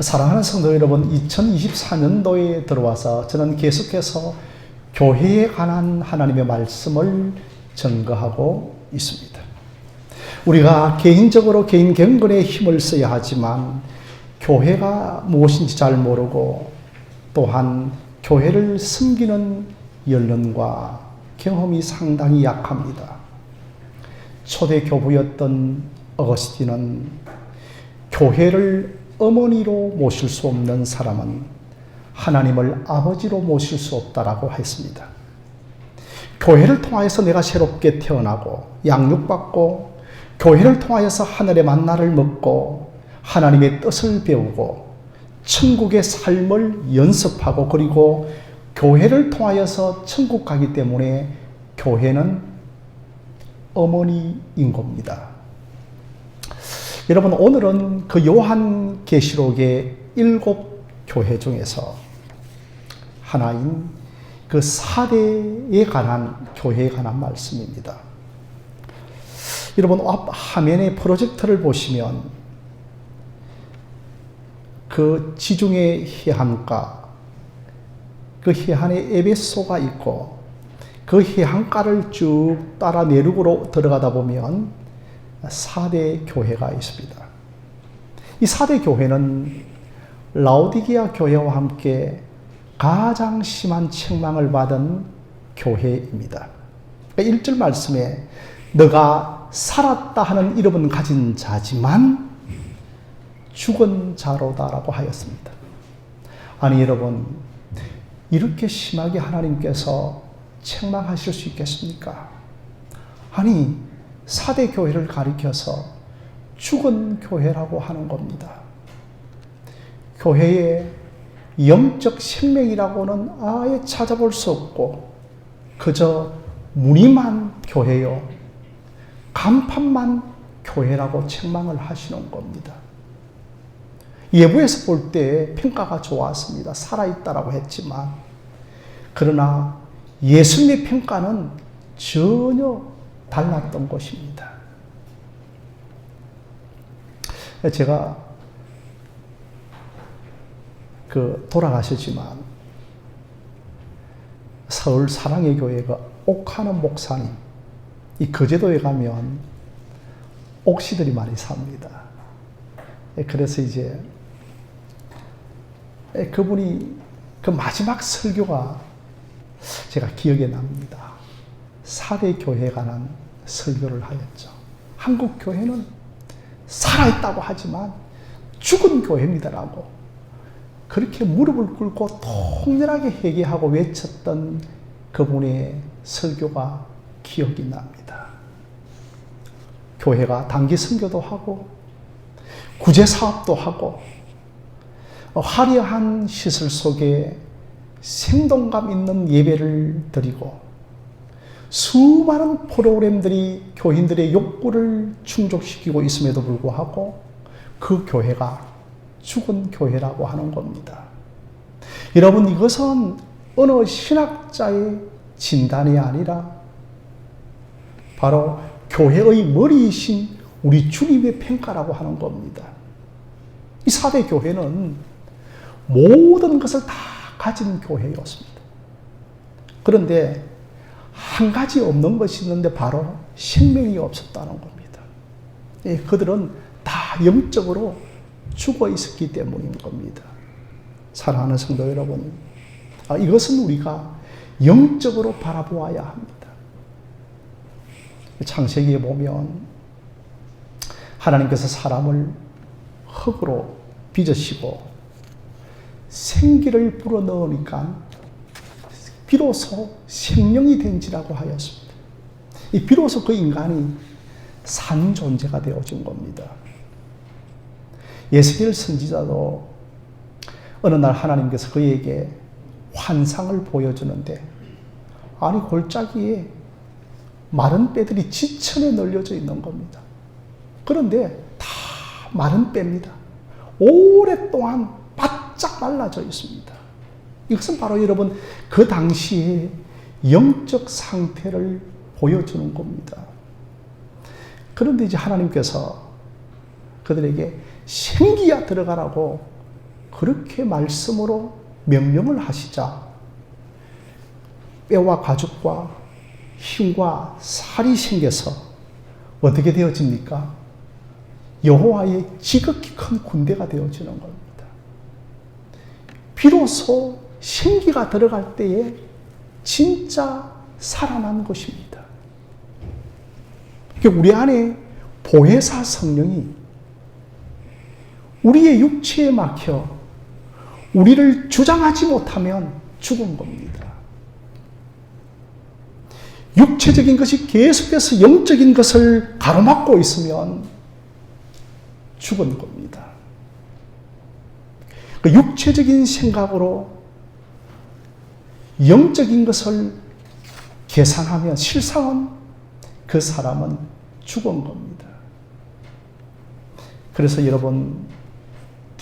사랑하는 성도 여러분, 2024년도에 들어와서 저는 계속해서 교회에 관한 하나님의 말씀을 증거하고 있습니다. 우리가 개인적으로 개인 경건에 힘을 써야 하지만 교회가 무엇인지 잘 모르고 또한 교회를 섬기는 연륜과 경험이 상당히 약합니다. 초대 교부였던 어거스틴은 교회를 어머니로 모실 수 없는 사람은 하나님을 아버지로 모실 수 없다라고 했습니다. 교회를 통하여서 내가 새롭게 태어나고 양육받고 교회를 통하여서 하늘의 만나를 먹고 하나님의 뜻을 배우고 천국의 삶을 연습하고 그리고 교회를 통하여서 천국 가기 때문에 교회는 어머니인 겁니다. 여러분, 오늘은 그 요한계시록의 7 교회 중에서 하나인 그 사대에 관한 교회에 관한 말씀입니다. 여러분, 앞 화면의 프로젝터를 보시면 그 지중해 해안가, 그 해안에 에베소가 있고 그 해안가를 쭉 따라 내륙으로 들어가다 보면 4대 교회가 있습니다. 이 4대 교회는 라오디게아 교회와 함께 가장 심한 책망을 받은 교회입니다. 1절 말씀에 너가 살았다 하는 이름은 가진 자지만 죽은 자로다라고 하였습니다. 아니 여러분, 이렇게 심하게 하나님께서 책망하실 수 있겠습니까? 아니 4대 교회를 가리켜서 죽은 교회라고 하는 겁니다. 교회의 영적 생명이라고는 아예 찾아볼 수 없고 그저 무늬만 교회요, 간판만 교회라고 책망을 하시는 겁니다. 예부에서 볼 때 평가가 좋았습니다. 살아있다라고 했지만 그러나 예수님의 평가는 전혀 달랐던 것입니다. 제가 돌아가셨지만 서울 사랑의 교회가 옥하는 목사님, 이 거제도에 가면 옥시들이 많이 삽니다. 그래서 이제 그분이 그 마지막 설교가 제가 기억에 납니다. 4대 교회에 관한 설교를 하였죠. 한국 교회는 살아있다고 하지만 죽은 교회입니다라고 그렇게 무릎을 꿇고 통렬하게 회개하고 외쳤던 그분의 설교가 기억이 납니다. 교회가 단기 선교도 하고 구제 사업도 하고 화려한 시설 속에 생동감 있는 예배를 드리고 수많은 프로그램들이 교인들의 욕구를 충족시키고 있음에도 불구하고 그 교회가 죽은 교회라고 하는 겁니다. 여러분, 이것은 어느 신학자의 진단이 아니라 바로 교회의 머리이신 우리 주님의 평가라고 하는 겁니다. 이 4대 교회는 모든 것을 다 가진 교회였습니다. 그런데 한 가지 없는 것이 있는데 바로 생명이 없었다는 겁니다. 그들은 다 영적으로 죽어 있었기 때문인 겁니다. 사랑하는 성도 여러분, 이것은 우리가 영적으로 바라보아야 합니다. 창세기에 보면 하나님께서 사람을 흙으로 빚으시고 생기를 불어넣으니까 비로소 생명이 된지라고 하였습니다. 비로소 그 인간이 산 존재가 되어진 겁니다. 예수겔 선지자도 어느 날 하나님께서 그에게 환상을 보여주는데 아니 골짜기에 마른 뼈들이 지천에 널려져 있는 겁니다. 그런데 다 마른 뼈입니다. 오랫동안 바짝 말라져 있습니다. 이것은 바로 여러분 그 당시의 영적 상태를 보여주는 겁니다. 그런데 이제 하나님께서 그들에게 생기야 들어가라고 그렇게 말씀으로 명령을 하시자 뼈와 가죽과 힘과 살이 생겨서 어떻게 되어집니까? 여호와의 지극히 큰 군대가 되어지는 겁니다. 비로소 생기가 들어갈 때에 진짜 살아난 것입니다. 우리 안에 보혜사 성령이 우리의 육체에 막혀 우리를 주장하지 못하면 죽은 겁니다. 육체적인 것이 계속해서 영적인 것을 가로막고 있으면 죽은 겁니다. 그 육체적인 생각으로 영적인 것을 계산하면 실상은 그 사람은 죽은 겁니다. 그래서 여러분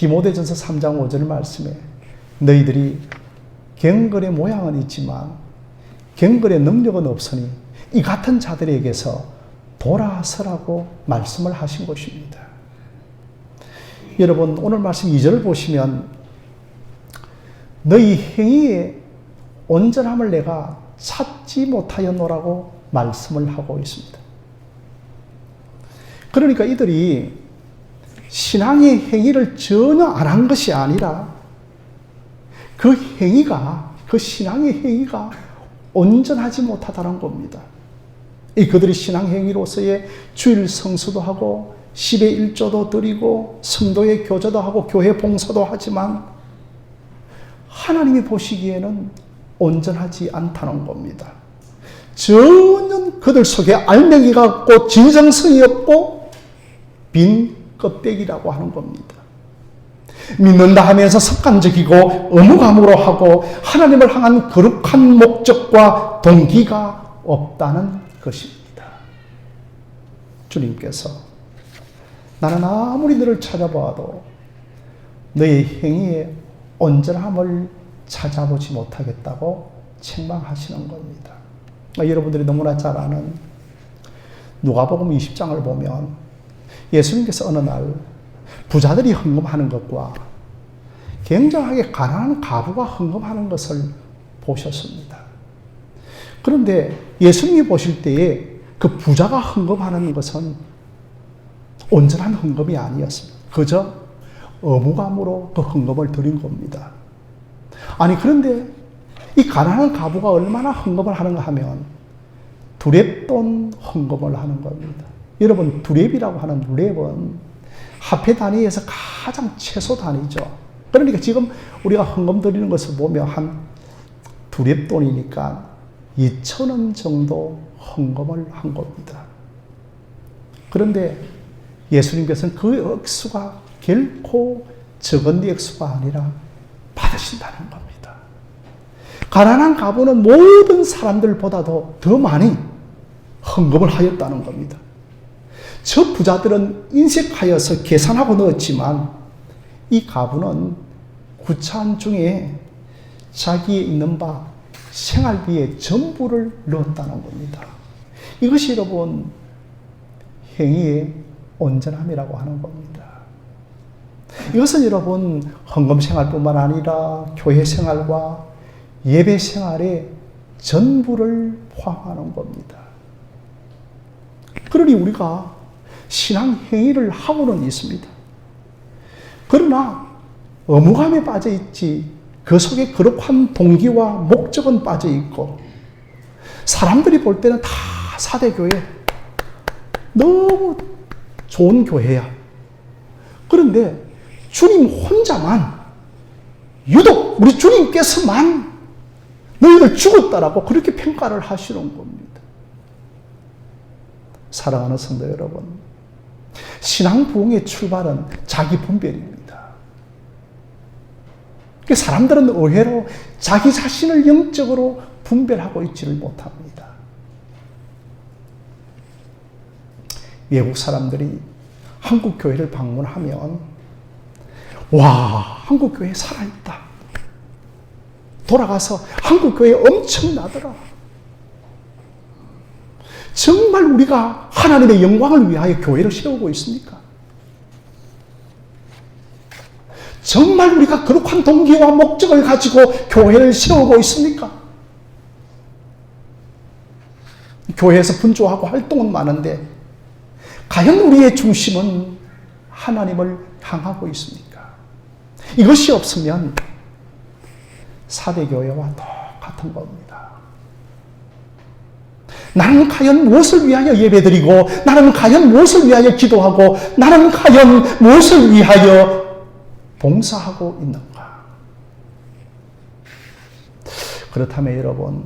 디모데전서 3장 5절 말씀에 너희들이 경건의 모양은 있지만 경건의 능력은 없으니 이 같은 자들에게서 돌아서라고 말씀을 하신 것입니다. 여러분 오늘 말씀 2절을 보시면 너희 행위의 온전함을 내가 찾지 못하였노라고 말씀을 하고 있습니다. 그러니까 이들이 신앙의 행위를 전혀 안 한 것이 아니라 그 행위가, 그 신앙의 행위가 온전하지 못하다는 겁니다. 그들이 신앙 행위로서의 주일 성수도 하고 10의 1조도 드리고 성도의 교제도 하고 교회 봉사도 하지만 하나님이 보시기에는 온전하지 않다는 겁니다. 전혀 그들 속에 알맹이가 없고 진정성이 없고 빈 껍데기라고 하는 겁니다. 믿는다 하면서 습관적이고 의무감으로 하고 하나님을 향한 거룩한 목적과 동기가 없다는 것입니다. 주님께서 나는 아무리 너를 찾아봐도 너의 행위의 온전함을 찾아보지 못하겠다고 책망하시는 겁니다. 여러분들이 너무나 잘 아는 누가복음 20장을 보면 예수님께서 어느 날 부자들이 헌금하는 것과 굉장하게 가난한 과부가 헌금하는 것을 보셨습니다. 그런데 예수님이 보실 때에 그 부자가 헌금하는 것은 온전한 헌금이 아니었습니다. 그저 의무감으로 그 헌금을 드린 겁니다. 아니 그런데 이 가난한 과부가 얼마나 헌금을 하는가 하면 두렙돈 헌금을 하는 겁니다. 여러분 두렙이라고 하는 두렙은 화폐 단위에서 가장 최소 단위죠. 그러니까 지금 우리가 헌금 드리는 것을 보면 한 두렙돈이니까 2,000원 정도 헌금을 한 겁니다. 그런데 예수님께서는 그 액수가 결코 적은 액수가 아니라 받으신다는 겁니다. 가난한 과부는 모든 사람들보다도 더 많이 헌금을 하였다는 겁니다. 저 부자들은 인색하여서 계산하고 넣었지만 이 과부는 구찬 중에 자기에 있는 바 생활비의 전부를 넣었다는 겁니다. 이것이 여러분 행위의 온전함이라고 하는 겁니다. 이것은 여러분 헌금 생활뿐만 아니라 교회 생활과 예배 생활의 전부를 포함하는 겁니다. 그러니 우리가 신앙 행위를 하고는 있습니다. 그러나 의무감에 빠져 있지 그 속에 거룩한 동기와 목적은 빠져 있고 사람들이 볼 때는 다 사대교회 너무 좋은 교회야. 그런데 주님 혼자만 유독 우리 주님께서만 너희들 죽었다라고 그렇게 평가를 하시는 겁니다. 사랑하는 성도 여러분, 신앙 부흥의 출발은 자기 분별입니다. 사람들은 의외로 자기 자신을 영적으로 분별하고 있지를 못합니다. 외국 사람들이 한국 교회를 방문하면 와, 한국 교회 살아있다. 돌아가서 한국 교회 엄청나더라. 정말 우리가 하나님의 영광을 위하여 교회를 세우고 있습니까? 정말 우리가 거룩한 동기와 목적을 가지고 교회를 세우고 있습니까? 교회에서 분주하고 활동은 많은데 과연 우리의 중심은 하나님을 향하고 있습니까? 이것이 없으면 사대교회와 똑같은 겁니다. 나는 과연 무엇을 위하여 예배드리고, 나는 과연 무엇을 위하여 기도하고, 나는 과연 무엇을 위하여 봉사하고 있는가? 그렇다면 여러분,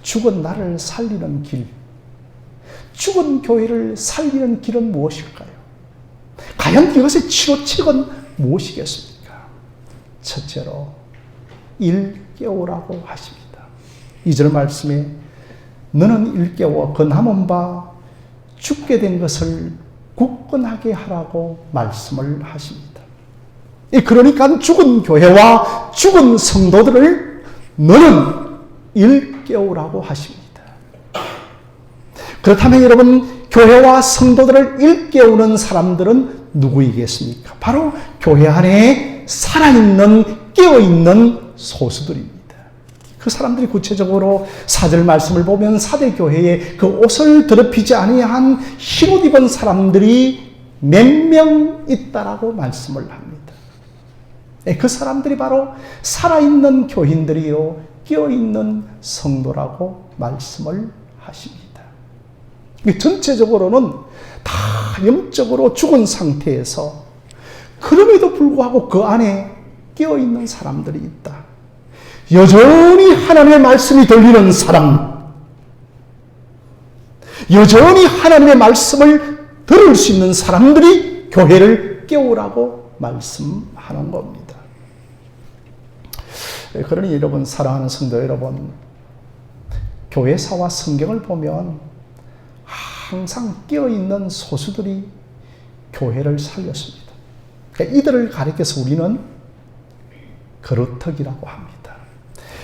죽은 나를 살리는 길, 죽은 교회를 살리는 길은 무엇일까요? 과연 이것의 치료책은 무엇이겠습니까? 첫째로 일깨우라고 하십니다. 2절 말씀에 너는 일깨워 그 남은 바 죽게 된 것을 굳건하게 하라고 말씀을 하십니다. 그러니까 죽은 교회와 죽은 성도들을 너는 일깨우라고 하십니다. 그렇다면 여러분, 교회와 성도들을 일깨우는 사람들은 누구이겠습니까? 바로 교회 안에 살아있는, 깨어있는 소수들입니다. 그 사람들이 구체적으로 4절 말씀을 보면 사대교회에 그 옷을 더럽히지 아니한 흰옷 입은 사람들이 몇 명 있다라고 말씀을 합니다. 그 사람들이 바로 살아있는 교인들이요, 깨어있는 성도라고 말씀을 하십니다. 전체적으로는 다 영적으로 죽은 상태에서 그럼에도 불구하고 그 안에 깨어있는 사람들이 있다. 여전히 하나님의 말씀이 들리는 사람, 여전히 하나님의 말씀을 들을 수 있는 사람들이 교회를 깨우라고 말씀하는 겁니다. 그러니 여러분, 사랑하는 성도 여러분, 교회사와 성경을 보면 항상 깨어있는 소수들이 교회를 살렸습니다. 그러니까 이들을 가리켜서 우리는 거루터기라고 합니다.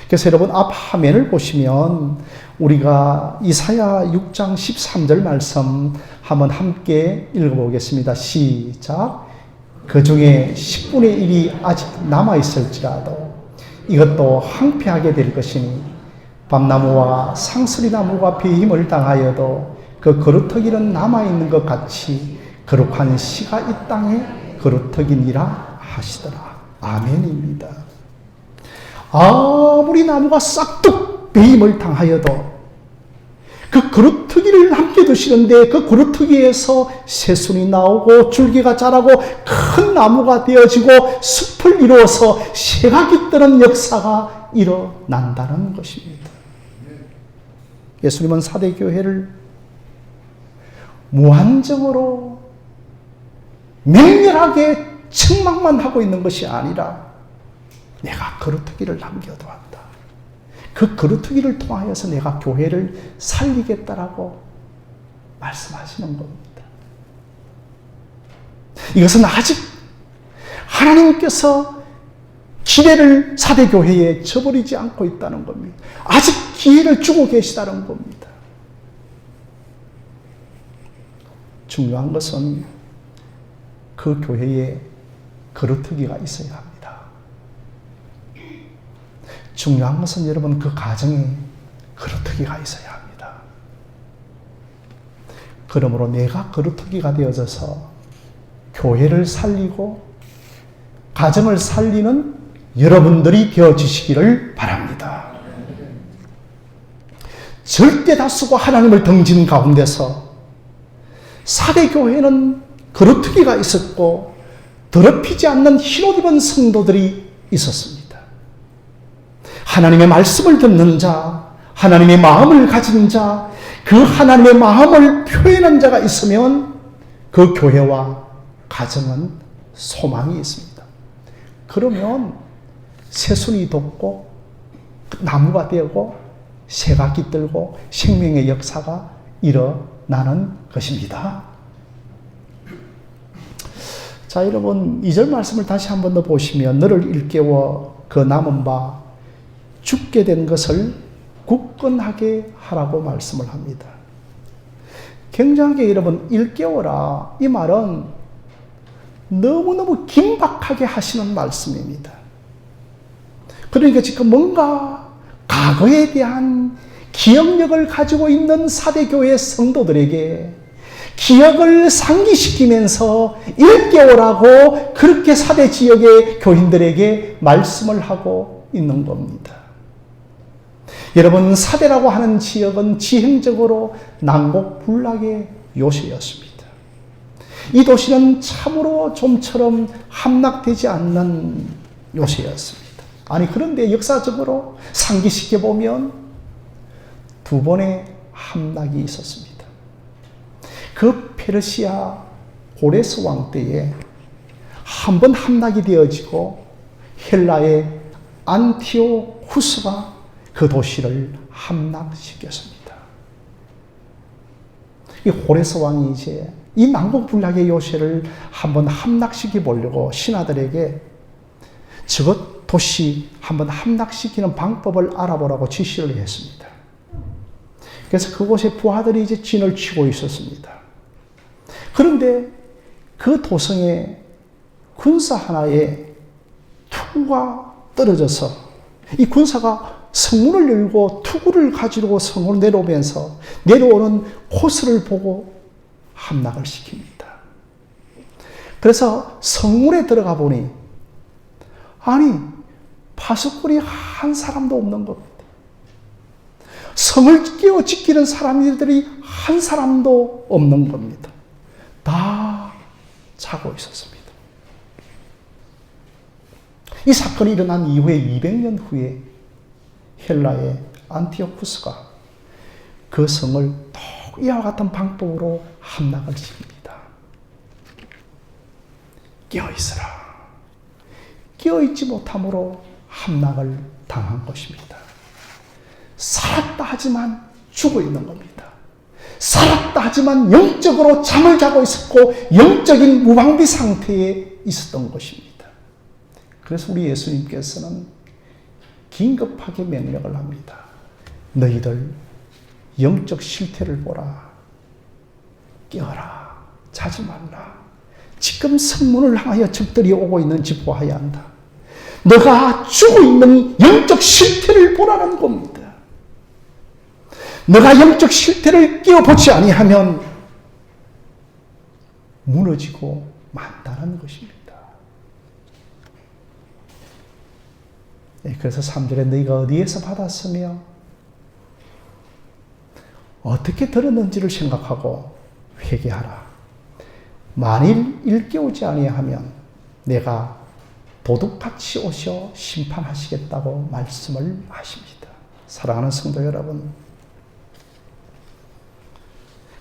그래서 여러분, 앞 화면을 보시면 우리가 이사야 6장 13절 말씀 한번 함께 읽어보겠습니다. 시작. 그 중에 10분의 1이 아직 남아있을지라도 이것도 황폐하게 될 것이니 밤나무와 상수리나무가 비힘을 당하여도 그 거루터기는 남아있는 것 같이 거룩한 씨가 이 땅에 거루터기니라 하시더라. 아멘입니다. 아무리 나무가 싹둑 베임을 당하여도 그 거루터기를 남겨두시는데 그 거루터기에서 새순이 나오고 줄기가 자라고 큰 나무가 되어지고 숲을 이루어서 새가 깃드는 역사가 일어난다는 것입니다. 예수님은 사대교회를 무한정으로 맹렬하게 책망만 하고 있는 것이 아니라 내가 거루터기를 남겨두었다. 그 거루터기를 통하여서 내가 교회를 살리겠다라고 말씀하시는 겁니다. 이것은 아직 하나님께서 기회를 사대교회에 저버리지 않고 있다는 겁니다. 아직 기회를 주고 계시다는 겁니다. 중요한 것은 그 교회에 거루터기가 있어야 합니다. 중요한 것은 여러분, 그 가정에 거루터기가 있어야 합니다. 그러므로 내가 거루터기가 되어져서 교회를 살리고 가정을 살리는 여러분들이 되어지시기를 바랍니다. 절대 다수가 하나님을 등진 가운데서 사대교회는 거루터기가 있었고 더럽히지 않는 흰옷 입은 성도들이 있었습니다. 하나님의 말씀을 듣는 자, 하나님의 마음을 가진 자, 그 하나님의 마음을 표현한 자가 있으면 그 교회와 가정은 소망이 있습니다. 그러면 새순이 돋고 나무가 되고 새가 깃들고 생명의 역사가 일어나는 것입니다. 자, 여러분, 2절 말씀을 다시 한 번 더 보시면 너를 일깨워 그 남은 바 죽게 된 것을 굳건하게 하라고 말씀을 합니다. 굉장하게 여러분, 일깨워라, 이 말은 너무너무 긴박하게 하시는 말씀입니다. 그러니까 지금 뭔가 과거에 대한 기억력을 가지고 있는 사대교회 성도들에게 기억을 상기시키면서 일깨우라고 그렇게 사대 지역의 교인들에게 말씀을 하고 있는 겁니다. 여러분, 사대라고 하는 지역은 지형적으로 난곡불락의 요새였습니다. 이 도시는 참으로 좀처럼 함락되지 않는 요새였습니다. 아니, 그런데 역사적으로 상기시켜보면 두 번의 함락이 있었습니다. 그 페르시아 고레스 왕 때에 한 번 함락이 되어지고 헬라의 안티오쿠스가 그 도시를 함락시켰습니다. 이 고레스 왕이 이제 이 난공불락의 요새를 한번 함락시켜 보려고 신하들에게 저것 도시 한번 함락시키는 방법을 알아보라고 지시를 했습니다. 그래서 그곳에 부하들이 이제 진을 치고 있었습니다. 그런데 그 도성에 군사 하나에 투구가 떨어져서 이 군사가 성문을 열고 투구를 가지고 성으로 내려오면서 내려오는 코스를 보고 함락을 시킵니다. 그래서 성문에 들어가 보니 아니 파수꾼이 한 사람도 없는 겁니다. 성을 깨워 지키는 사람들이 한 사람도 없는 겁니다. 다 자고 있었습니다. 이 사건이 일어난 이후에 200년 후에 헬라의 안티오쿠스가 그 성을 또 이와 같은 방법으로 함락을 시킵니다. 깨어있으라. 깨어있지 못함으로 함락을 당한 것입니다. 살았다 하지만 죽어 있는 겁니다. 살았다 하지만 영적으로 잠을 자고 있었고 영적인 무방비 상태에 있었던 것입니다. 그래서 우리 예수님께서는 긴급하게 명령을 합니다. 너희들 영적 실태를 보라. 깨어라. 자지 말라. 지금 성문을 향하여 적들이 오고 있는지 보아야 한다. 너가 죽어 있는 영적 실태를 보라는 겁니다. 너가 영적 실태를 깨어보지 아니하면 무너지고 만다는 것입니다. 그래서 3절에 너희가 어디에서 받았으며 어떻게 들었는지를 생각하고 회개하라. 만일 일깨우지 아니하면 내가 도둑같이 오셔 심판하시겠다고 말씀을 하십니다. 사랑하는 성도 여러분,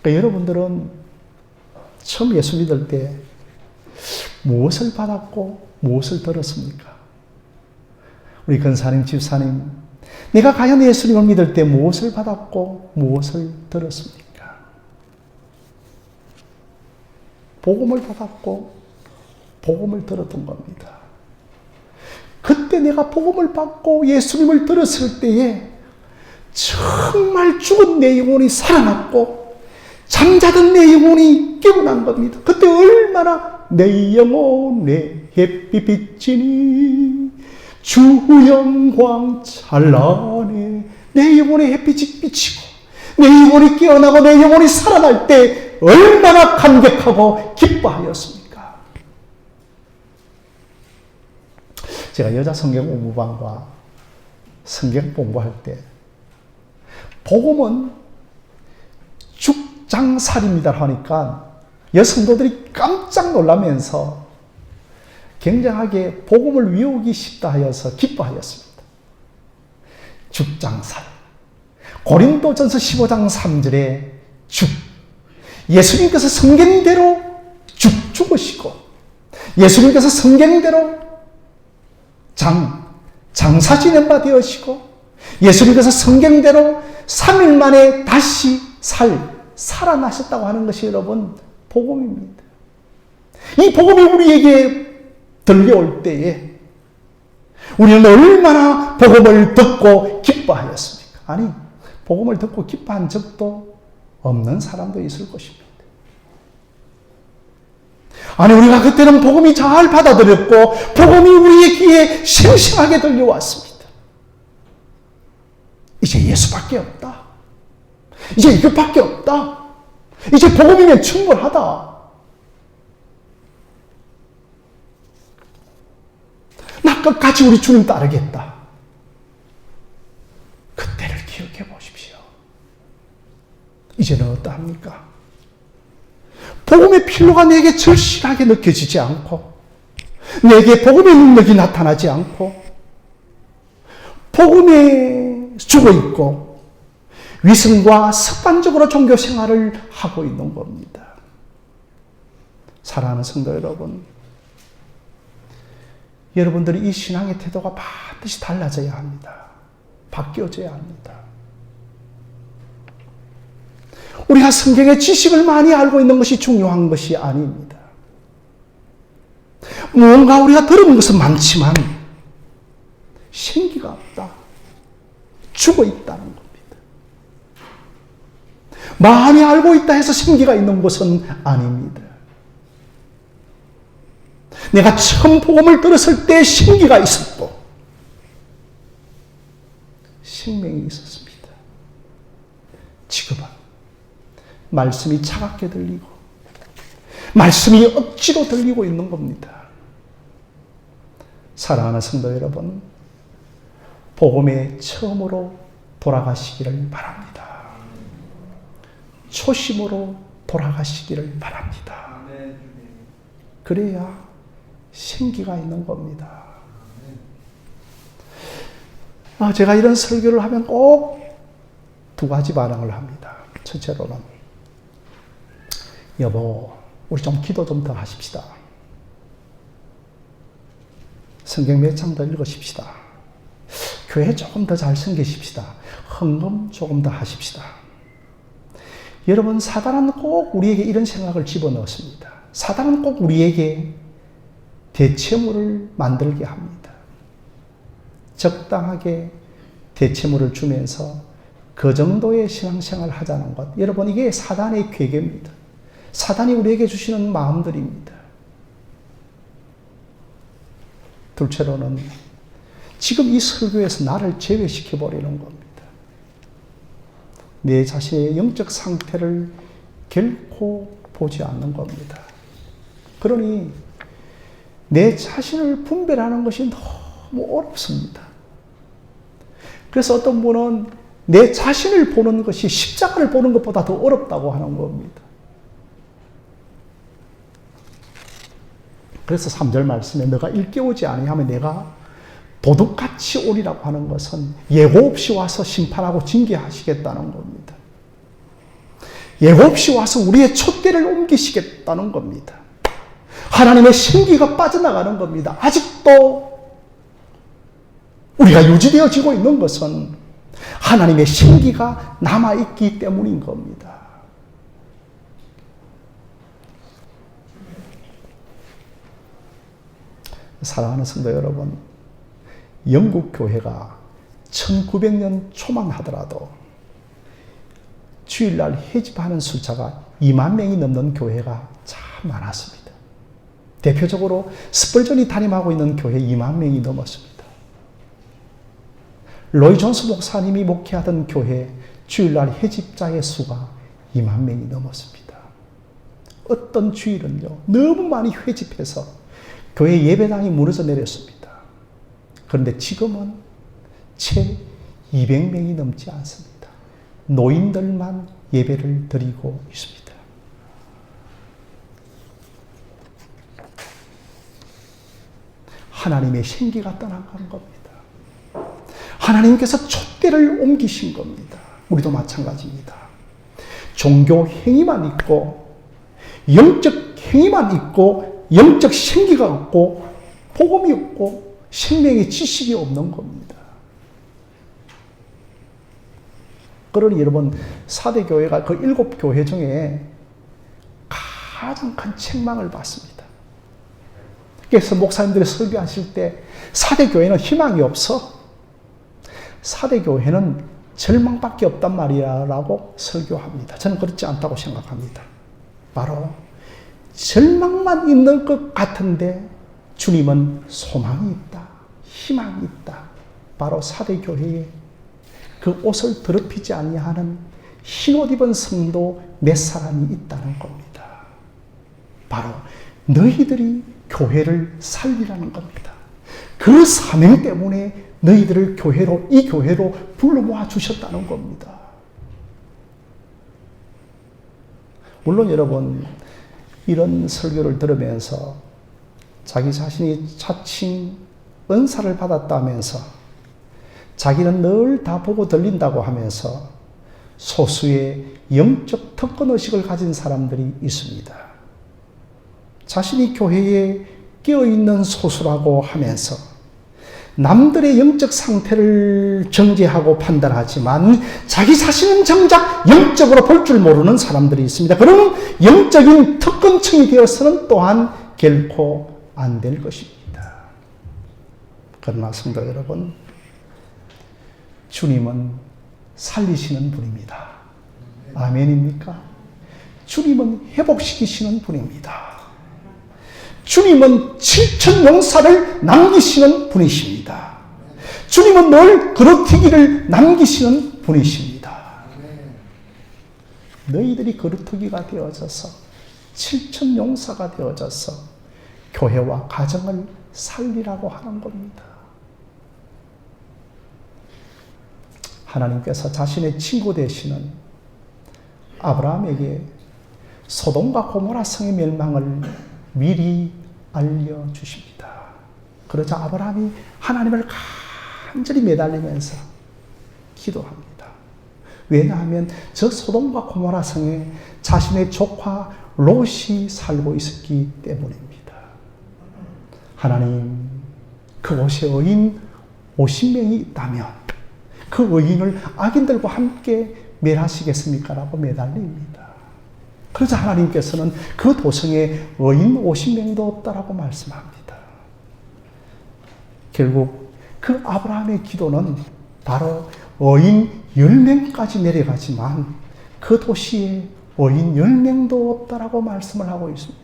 그러니까 여러분들은 처음 예수 믿을 때 무엇을 받았고 무엇을 들었습니까? 우리 근사님, 집사님, 내가 과연 예수님을 믿을 때 무엇을 받았고 무엇을 들었습니까? 복음을 받았고 복음을 들었던 겁니다. 그때 내가 복음을 받고 예수님을 들었을 때에 정말 죽은 내 영혼이 살아났고 잠자던 내 영혼이 깨어난 겁니다. 그때 얼마나 내 영혼에 햇빛 비치니 주 영광 찬란해. 내 영혼에 햇빛이 비치고 내 영혼이 깨어나고 내 영혼이 살아날 때 얼마나 감격하고 기뻐하였습니까? 제가 여자 성경 공부반과 성경 공부할 때 복음은 죽장살입니다 하니까 여성도들이 깜짝 놀라면서 굉장하게 복음을 외우기 쉽다 하여서 기뻐하였습니다. 죽장살. 고린도전서 15장 3절에 죽. 예수님께서 성경대로 죽으시고 예수님께서 성경대로 장사 지낸 바 되으시고 예수님께서 성경대로 3일 만에 다시 살아나셨다고 하는 것이 여러분 복음입니다. 이 복음이 우리에게 들려올 때에 우리는 얼마나 복음을 듣고 기뻐하였습니까? 아니, 복음을 듣고 기뻐한 적도 없는 사람도 있을 것입니다. 아니, 우리가 그때는 복음이 잘 받아들였고 복음이 우리의 귀에 생생하게 들려왔습니다. 이제 예수밖에 없다. 이제 이것밖에 없다. 이제 복음이면 충분하다. 나 끝까지 우리 주님 따르겠다. 그때를 기억해 보십시오. 이제는 어떠합니까? 복음의 필요가 내게 절실하게 느껴지지 않고, 내게 복음의 능력이 나타나지 않고, 복음에 죽어있고 위선과 습관적으로 종교 생활을 하고 있는 겁니다. 사랑하는 성도 여러분, 여러분들이 이 신앙의 태도가 반드시 달라져야 합니다. 바뀌어져야 합니다. 우리가 성경의 지식을 많이 알고 있는 것이 중요한 것이 아닙니다. 무언가 우리가 들은 것은 많지만 생기가 없다. 죽어 있다는 겁니다. 많이 알고 있다 해서 생기가 있는 것은 아닙니다. 내가 처음 복음을 들었을 때 생기가 있었고 생명이 있었습니다. 지금은 말씀이 차갑게 들리고 말씀이 억지로 들리고 있는 겁니다. 사랑하는 성도 여러분, 복음에 처음으로 돌아가시기를 바랍니다. 초심으로 돌아가시기를 바랍니다. 그래야 생기가 있는 겁니다. 제가 이런 설교를 하면 꼭 두 가지 반응을 합니다. 첫째로는, 여보, 우리 좀 기도 좀 더 하십시다. 성경 몇 장 더 읽으십시다. 교회 조금 더 잘 섬기십시다. 헌금 조금 더 하십시다. 여러분, 사단은 꼭 우리에게 이런 생각을 집어넣습니다. 사단은 꼭 우리에게 대체물을 만들게 합니다. 적당하게 대체물을 주면서 그 정도의 신앙생활을 하자는 것. 여러분, 이게 사단의 괴계입니다. 사단이 우리에게 주시는 마음들입니다. 둘째로는 지금 이 설교에서 나를 제외시켜버리는 겁니다. 내 자신의 영적 상태를 결코 보지 않는 겁니다. 그러니 내 자신을 분별하는 것이 너무 어렵습니다. 그래서 어떤 분은 내 자신을 보는 것이 십자가를 보는 것보다 더 어렵다고 하는 겁니다. 그래서 3절 말씀에 너가 일깨우지 아니하면 내가 도둑같이 오리라고 하는 것은 예고 없이 와서 심판하고 징계하시겠다는 겁니다. 예고 없이 와서 우리의 촛대를 옮기시겠다는 겁니다. 하나님의 생기가 빠져나가는 겁니다. 아직도 우리가 유지되어지고 있는 것은 하나님의 생기가 남아있기 때문인 겁니다. 사랑하는 성도 여러분, 영국 교회가 1900년 초만 하더라도 주일날 회집하는 숫자가 2만 명이 넘는 교회가 참 많았습니다. 대표적으로 스펄전이 담임하고 있는 교회 2만 명이 넘었습니다. 로이 존스 목사님이 목회하던 교회 주일날 회집자의 수가 2만 명이 넘었습니다. 어떤 주일은요, 너무 많이 회집해서 교회 예배당이 무너져 내렸습니다. 그런데 지금은 채 200명이 넘지 않습니다. 노인들만 예배를 드리고 있습니다. 하나님의 생기가 떠나간 겁니다. 하나님께서 촛대를 옮기신 겁니다. 우리도 마찬가지입니다. 종교 행위만 있고 영적 행위만 있고 영적 생기가 없고 복음이 없고 생명의 지식이 없는 겁니다. 그러니 여러분, 4대 교회가 그 7교회 중에 가장 큰 책망을 받습니다. 그래서 목사님들이 설교하실 때 4대 교회는 희망이 없어. 4대 교회는 절망밖에 없단 말이야 라고 설교합니다. 저는 그렇지 않다고 생각합니다. 바로 절망만 있는 것 같은데 주님은 소망이 있다, 희망이 있다. 바로 사대교회에 그 옷을 더럽히지 아니하는 흰옷 입은 성도 몇 사람이 있다는 겁니다. 바로 너희들이 교회를 살리라는 겁니다. 그 사명 때문에 너희들을 교회로, 이 교회로 불러 모아 주셨다는 겁니다. 물론 여러분, 이런 설교를 들으면서 자기 자신이 자칭 은사를 받았다면서 자기는 늘 다 보고 들린다고 하면서 소수의 영적 특권의식을 가진 사람들이 있습니다. 자신이 교회에 끼어있는 소수라고 하면서 남들의 영적 상태를 정죄하고 판단하지만 자기 자신은 정작 영적으로 볼 줄 모르는 사람들이 있습니다. 그러면 영적인 특권층이 되어서는 또한 결코 안 될 것입니다. 그러나 성도 여러분, 주님은 살리시는 분입니다. 아멘입니까? 주님은 회복시키시는 분입니다. 주님은 7천 용사를 남기시는 분이십니다. 주님은 늘 그루터기를 남기시는 분이십니다. 너희들이 그루터기가 되어져서 7천 용사가 되어져서 교회와 가정을 살리라고 하는 겁니다. 하나님께서 자신의 친구 되시는 아브라함에게 소돔과 고모라 성의 멸망을 미리 알려주십니다. 그러자 아브라함이 하나님을 간절히 매달리면서 기도합니다. 왜냐하면 저 소돔과 고모라 성에 자신의 조카 롯이 살고 있었기 때문입니다. 하나님, 그곳에 의인 50명이 있다면 그 의인을 악인들과 함께 멸하시겠습니까? 라고 매달립니다. 그러자 하나님께서는 그 도성에 의인 50명도 없다라고 말씀합니다. 결국 그 아브라함의 기도는 바로 의인 10명까지 내려가지만 그 도시에 의인 10명도 없다라고 말씀을 하고 있습니다.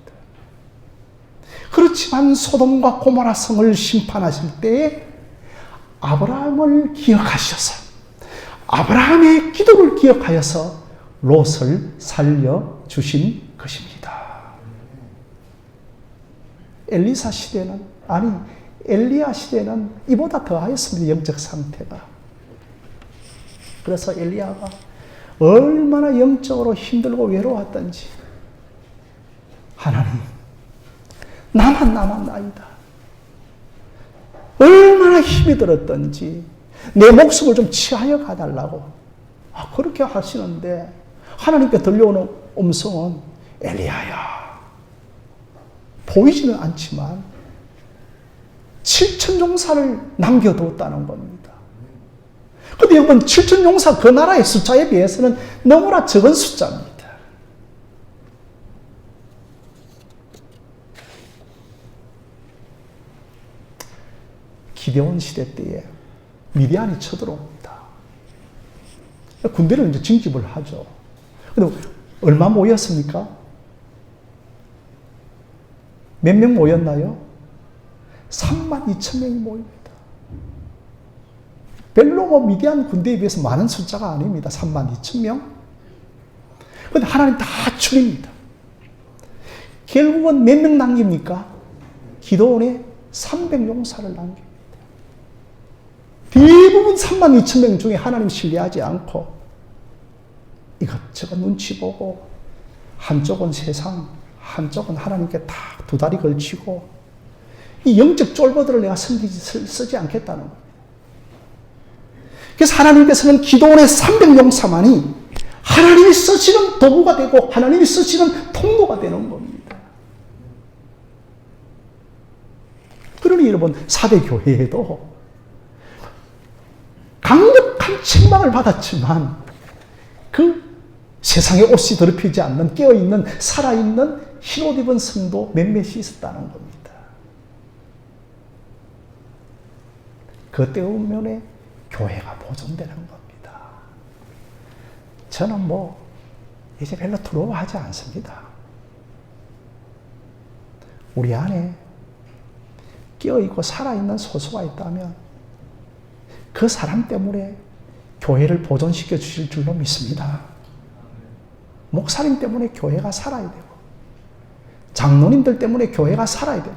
그렇지만 소돔과 고모라 성을 심판하실 때에 아브라함을 기억하셔서 아브라함의 기도를 기억하여서 롯을 살려주신 것입니다. 엘리사 시대는, 아니 엘리야 시대는 이보다 더하였습니다. 영적 상태가. 그래서 엘리야가 얼마나 영적으로 힘들고 외로웠던지 하나님, 나만 남았나이다. 얼마나 힘이 들었던지 내 목숨을 좀 취하여 가달라고 그렇게 하시는데 하나님께 들려오는 음성은 엘리야야, 보이지는 않지만 7천 용사를 남겨두었다는 겁니다. 그런데 여러분, 7천 용사 그 나라의 숫자에 비해서는 너무나 적은 숫자입니다. 기드온 시대 때에 미디안이 쳐들어옵니다. 군대를 이제 징집을 하죠. 근데 얼마 모였습니까? 몇 명 모였나요? 32,000명이 모입니다. 별로 미디안 군대에 비해서 많은 숫자가 아닙니다. 32,000명. 그런데 하나님 다 죽입니다. 결국은 몇 명 남깁니까? 기드온에 300용사를 남깁니다. 대부분 32,000명 중에 하나님 신뢰하지 않고 이것저것 눈치 보고 한쪽은 세상, 한쪽은 하나님께 다 두 다리 걸치고 이 영적 쫄보들을 내가 쓰지 않겠다는 거예요. 그래서 하나님께서는 기도원의 300용사만이 하나님이 쓰시는 도구가 되고 하나님이 쓰시는 통로가 되는 겁니다. 그러니 여러분, 사대 교회에도 강력한 책망을 받았지만 그 세상에 옷이 더럽히지 않는 깨어있는 살아있는 흰옷 입은 성도 몇몇이 있었다는 겁니다. 그 때문에 교회가 보존되는 겁니다. 저는 이제 별로 두려워하지 않습니다. 우리 안에 깨어있고 살아있는 소수가 있다면 그 사람 때문에 교회를 보존시켜 주실 줄로 믿습니다. 목사님 때문에 교회가 살아야 되고, 장로님들 때문에 교회가 살아야 되고,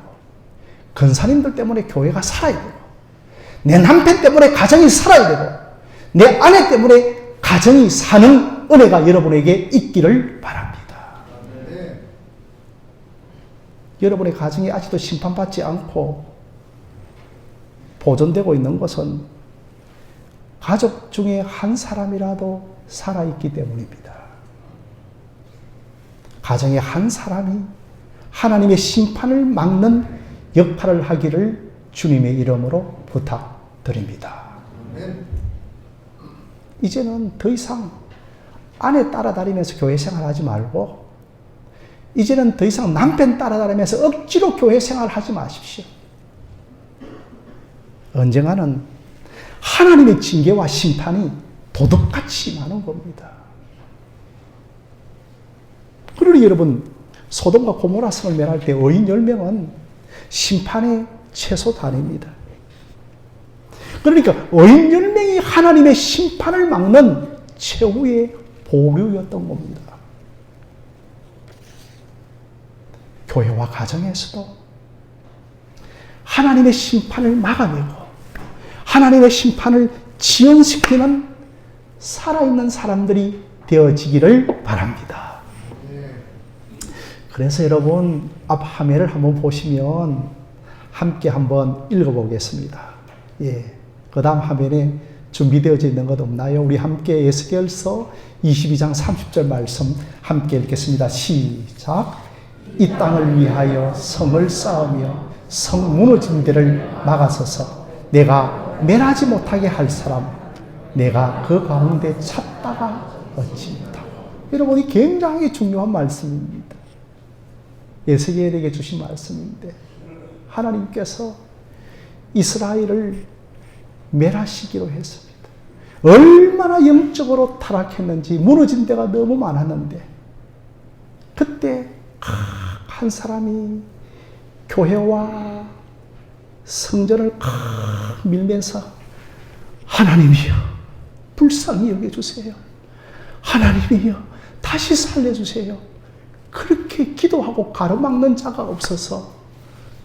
근사님들 때문에 교회가 살아야 되고, 내 남편 때문에 가정이 살아야 되고, 내 아내 때문에 가정이 사는 은혜가 여러분에게 있기를 바랍니다. 여러분의 가정이 아직도 심판받지 않고 보존되고 있는 것은 가족 중에 한 사람이라도 살아있기 때문입니다. 가정의 한 사람이 하나님의 심판을 막는 역할을 하기를 주님의 이름으로 부탁드립니다. 이제는 더 이상 아내 따라다니면서 교회 생활하지 말고, 이제는 더 이상 남편 따라다니면서 억지로 교회 생활하지 마십시오. 언젠가는 하나님의 징계와 심판이 도둑같이 임하는 겁니다. 그러니 여러분, 소돔과 고모라 성을 멸할 때 의인 10명은 심판의 최소 단위입니다. 그러니까 의인 10명이 하나님의 심판을 막는 최후의 보류였던 겁니다. 교회와 가정에서도 하나님의 심판을 막아내고 하나님의 심판을 지연시키는 살아있는 사람들이 되어지기를 바랍니다. 그래서 여러분, 앞 화면을 한번 보시면 함께 한번 읽어보겠습니다. 그 다음 화면에 준비되어져 있는 것 없나요? 우리 함께 에스겔서 22장 30절 말씀 함께 읽겠습니다. 시작. 이 땅을 위하여 성을 쌓으며 성 무너진 데를 막아서서 내가 멸하지 못하게 할 사람, 내가 그 가운데 찾다가 얻지 못하고. 여러분, 이 굉장히 중요한 말씀입니다. 에스겔에게 주신 말씀인데, 하나님께서 이스라엘을 멸하시기로 했습니다. 얼마나 영적으로 타락했는지, 무너진 데가 너무 많았는데, 그때 한 사람이 교회와 성전을 밀면서 하나님이여 불쌍히 여겨주세요. 하나님이여 다시 살려주세요. 그렇게 기도하고 가로막는 자가 없어서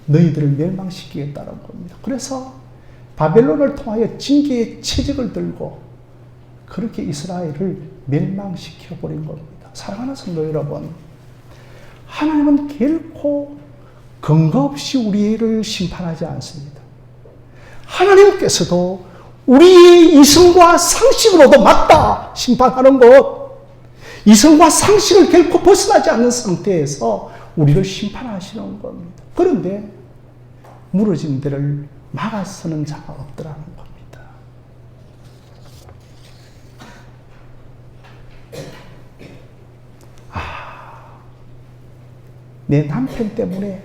너희들을 멸망시키겠다는 겁니다. 그래서 바벨론을 통하여 징계의 채찍을 들고 그렇게 이스라엘을 멸망시켜버린 겁니다. 사랑하는 성도 여러분, 하나님은 결코 근거 없이 우리를 심판하지 않습니다. 하나님께서도 우리의 이성과 상식으로도 맞다 심판하는 것, 이성과 상식을 결코 벗어나지 않는 상태에서 우리를 심판하시는 겁니다. 그런데 무너진 데를 막아서는 자가 없더라는 겁니다. 내 남편 때문에,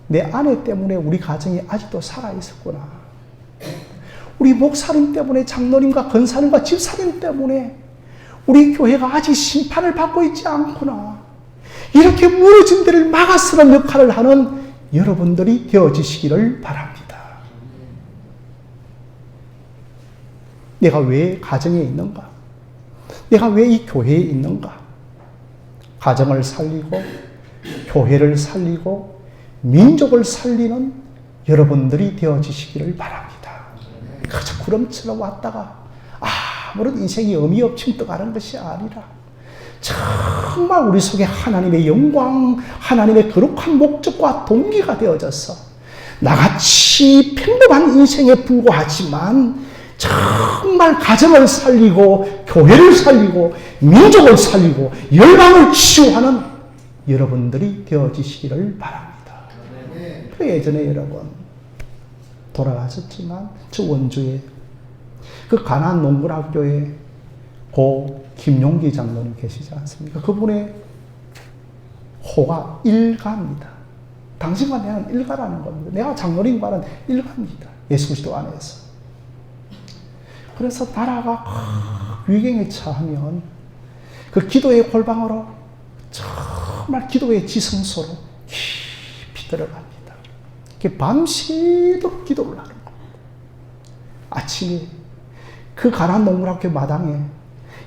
내 아내 때문에 우리 가정이 아직도 살아있었구나. 우리 목사님 때문에, 장로님과 권사님과 집사님 때문에 우리 교회가 아직 심판을 받고 있지 않구나. 이렇게 무너진 데를 막아서는 역할을 하는 여러분들이 되어지시기를 바랍니다. 내가 왜 가정에 있는가? 내가 왜 이 교회에 있는가? 가정을 살리고 교회를 살리고 민족을 살리는 여러분들이 되어지시기를 바랍니다. 그저 구름처럼 왔다가 아무런 인생이 의미 없이 떠가는 것이 아니라 정말 우리 속에 하나님의 영광, 하나님의 거룩한 목적과 동기가 되어져서 나같이 평범한 인생에 불과하지만 정말 가정을 살리고 교회를 살리고 민족을 살리고 열방을 치유하는 여러분들이 되어지시기를 바랍니다. 그 예전에 여러분 돌아가셨지만 저 원주에 그 가나안 농구학교에 고 김용기 장로님 계시지 않습니까? 그분의 호가 일가입니다. 당신과 내는 일가라는 겁니다. 내가 장로님과는 일가입니다. 예수 그리스도 안에서. 그래서 나라가 위경에 처하면 그 기도의 골방으로 정말 기도의 지성소로 깊이 들어갑니다. 밤새도록 기도를 하는 겁니다. 아침에 그 가난 농구학교 마당에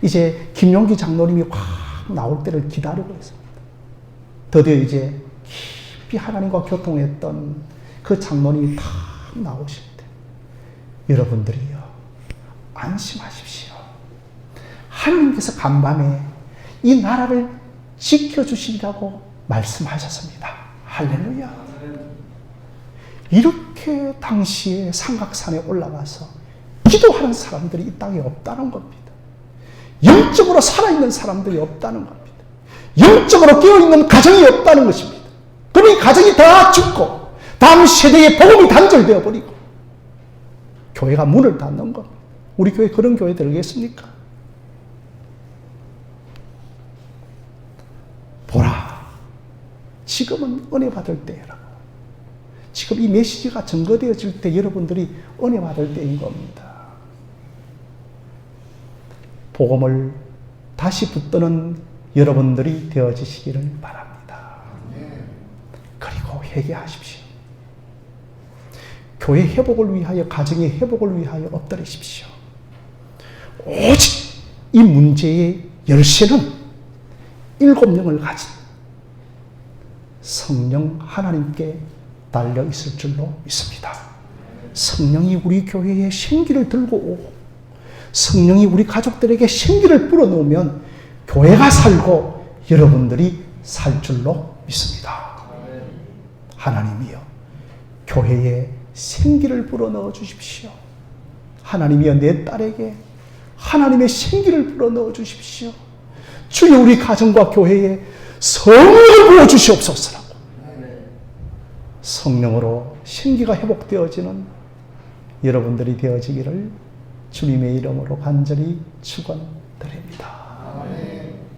이제 김용기 장로님이 확 나올 때를 기다리고 있습니다. 드디어 이제 깊이 하나님과 교통했던 그 장로님이 탁 나오실 때 여러분들이요, 안심하십시오. 하나님께서 간밤에 이 나라를 지켜주시리라고 말씀하셨습니다. 할렐루야. 이렇게 당시에 삼각산에 올라가서 기도하는 사람들이 이 땅에 없다는 겁니다. 영적으로 살아있는 사람들이 없다는 겁니다. 영적으로 깨어있는 가정이 없다는 것입니다. 그럼 이 가정이 다 죽고 다음 세대의 복음이 단절되어 버리고 교회가 문을 닫는 겁니다. 우리 교회 그런 교회 되겠습니까? 보라, 지금은 은혜 받을 때라고. 지금 이 메시지가 증거되어질 때 여러분들이 은혜 받을 때인 겁니다. 복음을 다시 붙드는 여러분들이 되어지시기를 바랍니다. 그리고 회개하십시오. 교회 회복을 위하여, 가정의 회복을 위하여 엎드리십시오. 오직 이 문제의 열쇠는 7명을 가진 성령 하나님께 달려 있을 줄로 믿습니다. 성령이 우리 교회에 생기를 들고 오고 성령이 우리 가족들에게 생기를 불어넣으면 교회가 살고 여러분들이 살 줄로 믿습니다. 하나님이여, 교회에 생기를 불어넣어 주십시오. 하나님이여, 내 딸에게 하나님의 생기를 불어넣어 주십시오. 주여, 우리 가정과 교회에 성령을 부어주시옵소서라고. 성령으로 생기가 회복되어지는 여러분들이 되어지기를 주님의 이름으로 간절히 축원드립니다.